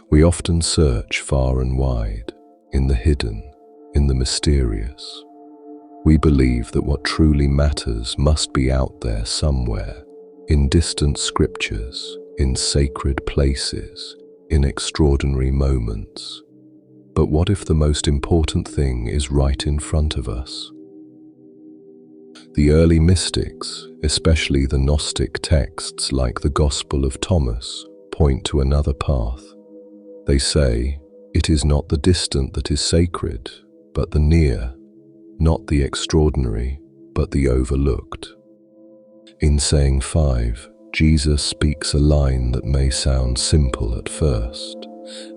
We often search far and wide, in the hidden, in the mysterious. We believe that what truly matters must be out there somewhere, in distant scriptures, in sacred places, in extraordinary moments. But what if the most important thing is right in front of us? The early mystics, especially the Gnostic texts like the Gospel of Thomas, point to another path. They say, it is not the distant that is sacred, but the near, not the extraordinary, but the overlooked. In saying 5, Jesus speaks a line that may sound simple at first,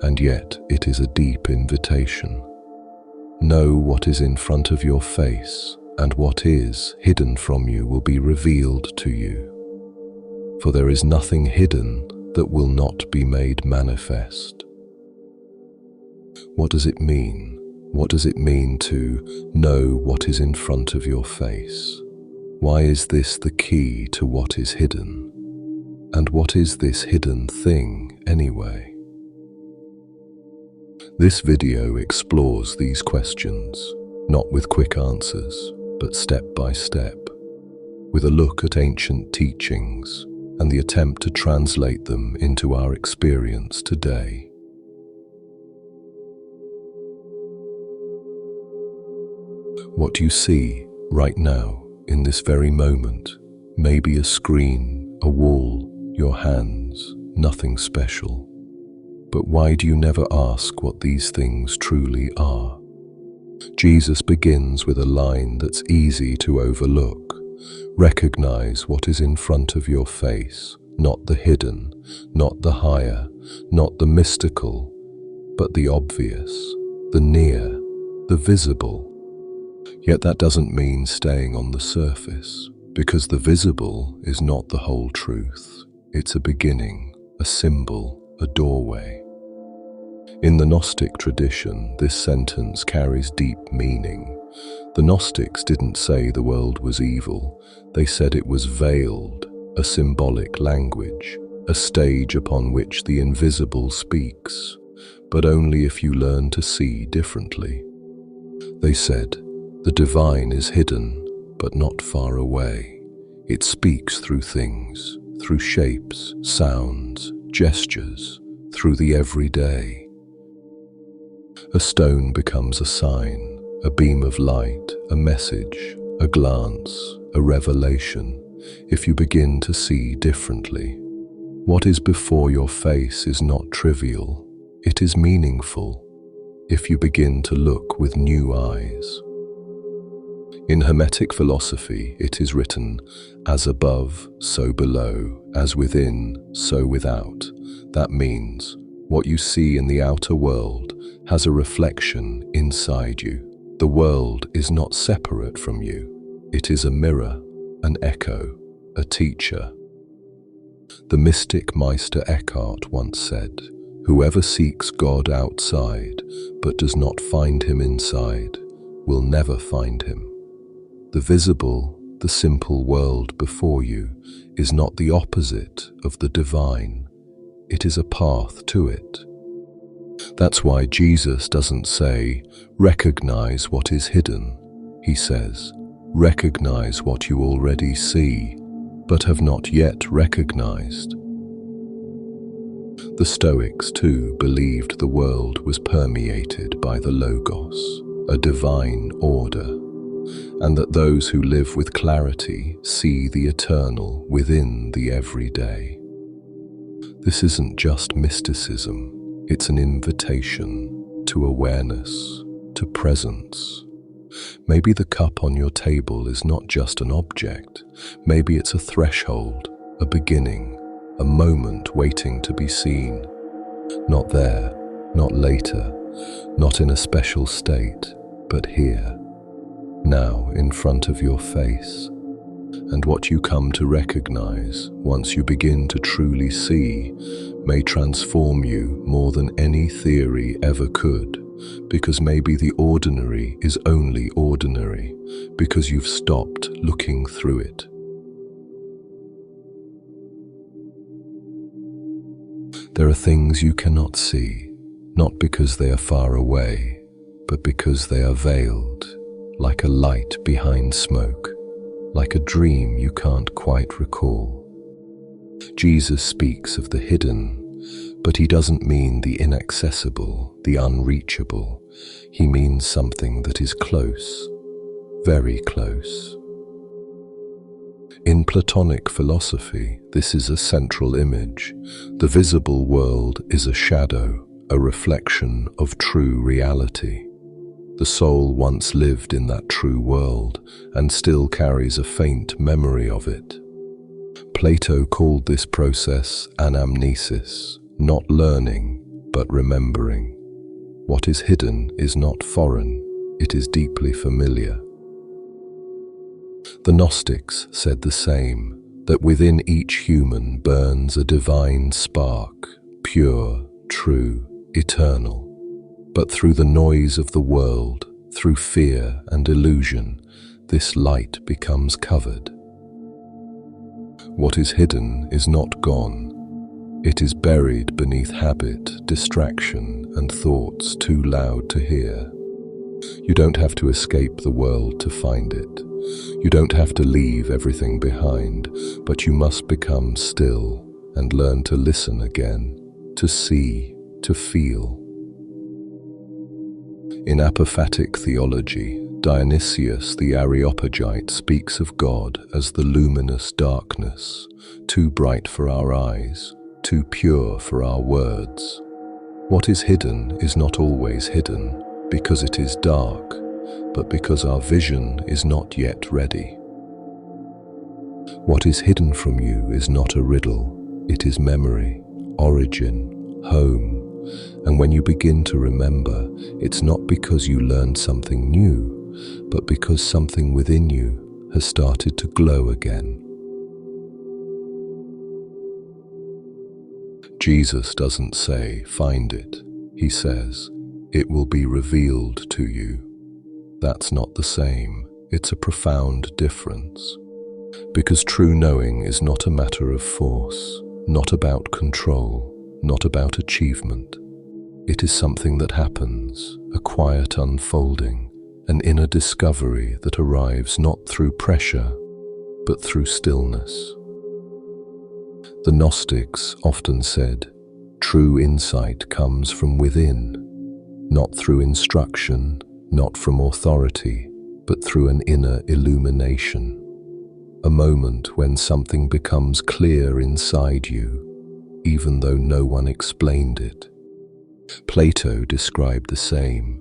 and yet it is a deep invitation. Know what is in front of your face, and what is hidden from you will be revealed to you. For there is nothing hidden that will not be made manifest. What does it mean? What does it mean to know what is in front of your face? Why is this the key to what is hidden? And what is this hidden thing anyway? This video explores these questions, not with quick answers, but step by step, with a look at ancient teachings and the attempt to translate them into our experience today. What you see right now, in this very moment, may be a screen, a wall, your hands, nothing special. But why do you never ask what these things truly are? Jesus begins with a line that's easy to overlook. Recognize what is in front of your face, not the hidden, not the higher, not the mystical, but the obvious, the near, the visible. Yet that doesn't mean staying on the surface, because the visible is not the whole truth. It's a beginning, a symbol, a doorway. In the Gnostic tradition, this sentence carries deep meaning. The Gnostics didn't say the world was evil, they said it was veiled, a symbolic language, a stage upon which the invisible speaks, but only if you learn to see differently. They said, the divine is hidden, but not far away. It speaks through things, through shapes, sounds, gestures, through the everyday. A stone becomes a sign, a beam of light, a message, a glance, a revelation, if you begin to see differently. What is before your face is not trivial, it is meaningful, if you begin to look with new eyes. In Hermetic philosophy, it is written, as above, so below, as within, so without. That means, what you see in the outer world has a reflection inside you. The world is not separate from you. It is a mirror, an echo, a teacher. The mystic Meister Eckhart once said, whoever seeks God outside but does not find him inside will never find him. The visible, the simple world before you is not the opposite of the divine. It is a path to it. That's why Jesus doesn't say, recognize what is hidden. He says, recognize what you already see, but have not yet recognized. The Stoics too believed the world was permeated by the Logos, a divine order, and that those who live with clarity see the eternal within the everyday. This isn't just mysticism, it's an invitation to awareness, to presence. Maybe the cup on your table is not just an object, maybe it's a threshold, a beginning, a moment waiting to be seen. Not there, not later, not in a special state, but here. Now in front of your face, and what you come to recognize once you begin to truly see may transform you more than any theory ever could, because maybe the ordinary is only ordinary because you've stopped looking through it. There are things you cannot see, not because they are far away, but because they are veiled, like a light behind smoke, like a dream you can't quite recall. Jesus speaks of the hidden, but he doesn't mean the inaccessible, the unreachable. He means something that is close, very close. In Platonic philosophy, this is a central image. The visible world is a shadow, a reflection of true reality. The soul once lived in that true world and still carries a faint memory of it. Plato called this process anamnesis, not learning, but remembering. What is hidden is not foreign, it is deeply familiar. The Gnostics said the same, that within each human burns a divine spark, pure, true, eternal. But through the noise of the world, through fear and illusion, this light becomes covered. What is hidden is not gone. It is buried beneath habit, distraction, and thoughts too loud to hear. You don't have to escape the world to find it. You don't have to leave everything behind, but you must become still and learn to listen again, to see, to feel. In apophatic theology, Dionysius the Areopagite speaks of God as the luminous darkness, too bright for our eyes, too pure for our words. What is hidden is not always hidden because it is dark, but because our vision is not yet ready. What is hidden from you is not a riddle, it is memory, origin, home. And when you begin to remember, it's not because you learned something new, but because something within you has started to glow again. Jesus doesn't say, find it. He says, it will be revealed to you. That's not the same. It's a profound difference. Because true knowing is not a matter of force, not about control, not about achievement. It is something that happens, a quiet unfolding, an inner discovery that arrives not through pressure, but through stillness. The Gnostics often said, true insight comes from within, not through instruction, not from authority, but through an inner illumination. A moment when something becomes clear inside you, even though no one explained it. Plato described the same.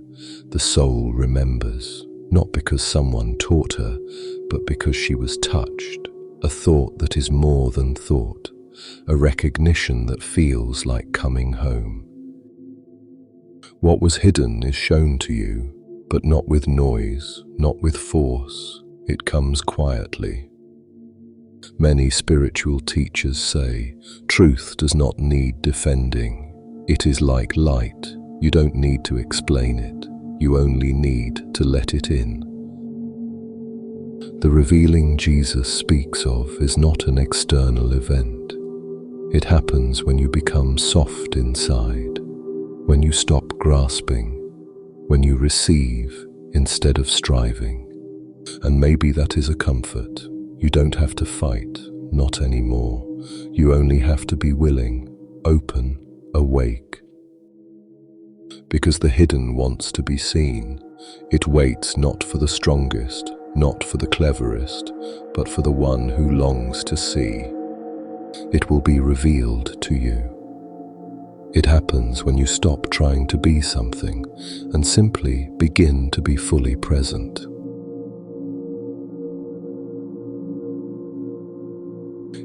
The soul remembers, not because someone taught her, but because she was touched, a thought that is more than thought, a recognition that feels like coming home. What was hidden is shown to you, but not with noise, not with force. It comes quietly. Many spiritual teachers say, truth does not need defending. It is like light. You don't need to explain it. You only need to let it in. The revealing Jesus speaks of is not an external event. It happens when you become soft inside, when you stop grasping, when you receive instead of striving. And maybe that is a comfort. You don't have to fight, not anymore. You only have to be willing, open, awake. Because the hidden wants to be seen. It waits not for the strongest, not for the cleverest, but for the one who longs to see. It will be revealed to you. It happens when you stop trying to be something and simply begin to be fully present.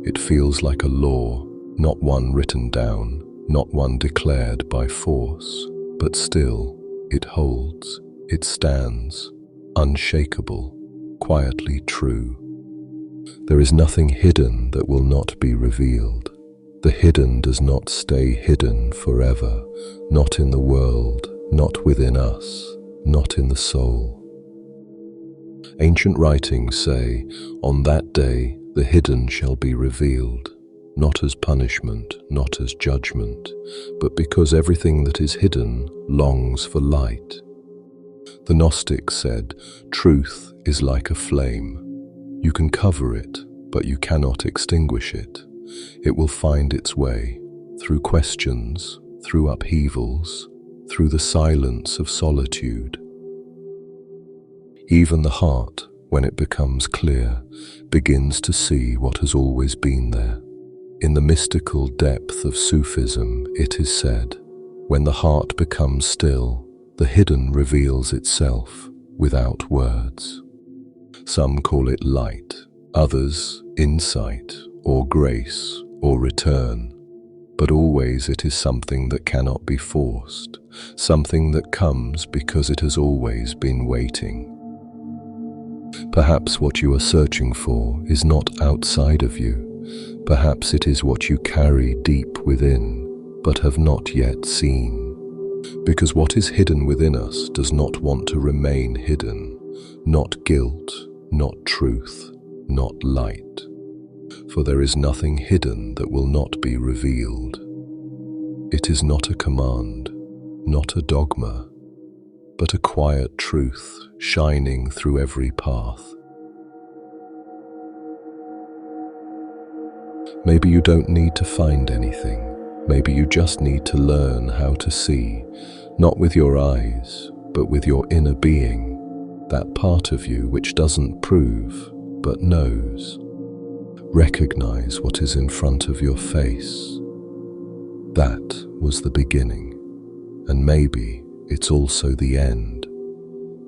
It feels like a law, not one written down, not one declared by force, but still it holds, it stands, unshakable, quietly true. There is nothing hidden that will not be revealed. The hidden does not stay hidden forever, not in the world, not within us, not in the soul. Ancient writings say, on that day the hidden shall be revealed. not as punishment, not as judgment, but because everything that is hidden longs for light. The Gnostic said, "Truth is like a flame. You can cover it, but you cannot extinguish it. It will find its way, through questions, through upheavals, through the silence of solitude." Even the heart, when it becomes clear, begins to see what has always been there. In the mystical depth of Sufism, it is said, when the heart becomes still, the hidden reveals itself without words. Some call it light, others insight or grace or return. But always it is something that cannot be forced, something that comes because it has always been waiting. Perhaps what you are searching for is not outside of you. Perhaps it is what you carry deep within, but have not yet seen. Because what is hidden within us does not want to remain hidden, not guilt, not truth, not light. For there is nothing hidden that will not be revealed. It is not a command, not a dogma, but a quiet truth shining through every path. Maybe you don't need to find anything. Maybe you just need to learn how to see, not with your eyes, but with your inner being, that part of you which doesn't prove, but knows. Recognize what is in front of your face. That was the beginning, and maybe it's also the end.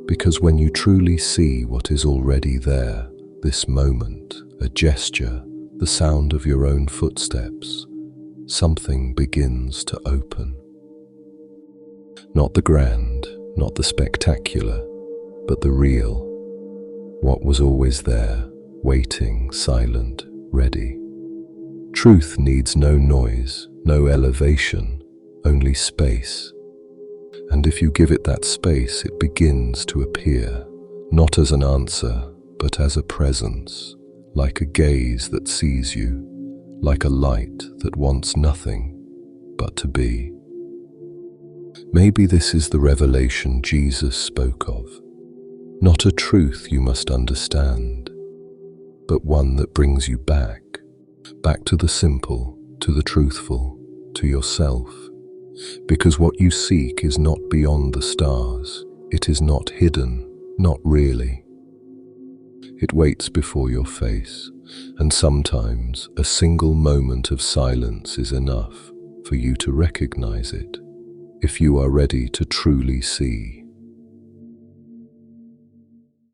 Because when you truly see what is already there, this moment, a gesture, the sound of your own footsteps, something begins to open. Not the grand, not the spectacular, but the real. What was always there, waiting, silent, ready. Truth needs no noise, no elevation, only space. And if you give it that space, it begins to appear, not as an answer, but as a presence, like a gaze that sees you, like a light that wants nothing but to be. Maybe this is the revelation Jesus spoke of, not a truth you must understand, but one that brings you back to the simple, to the truthful, to yourself. Because what you seek is not beyond the stars, it is not hidden, not really. It waits before your face, and sometimes a single moment of silence is enough for you to recognize it, if you are ready to truly see.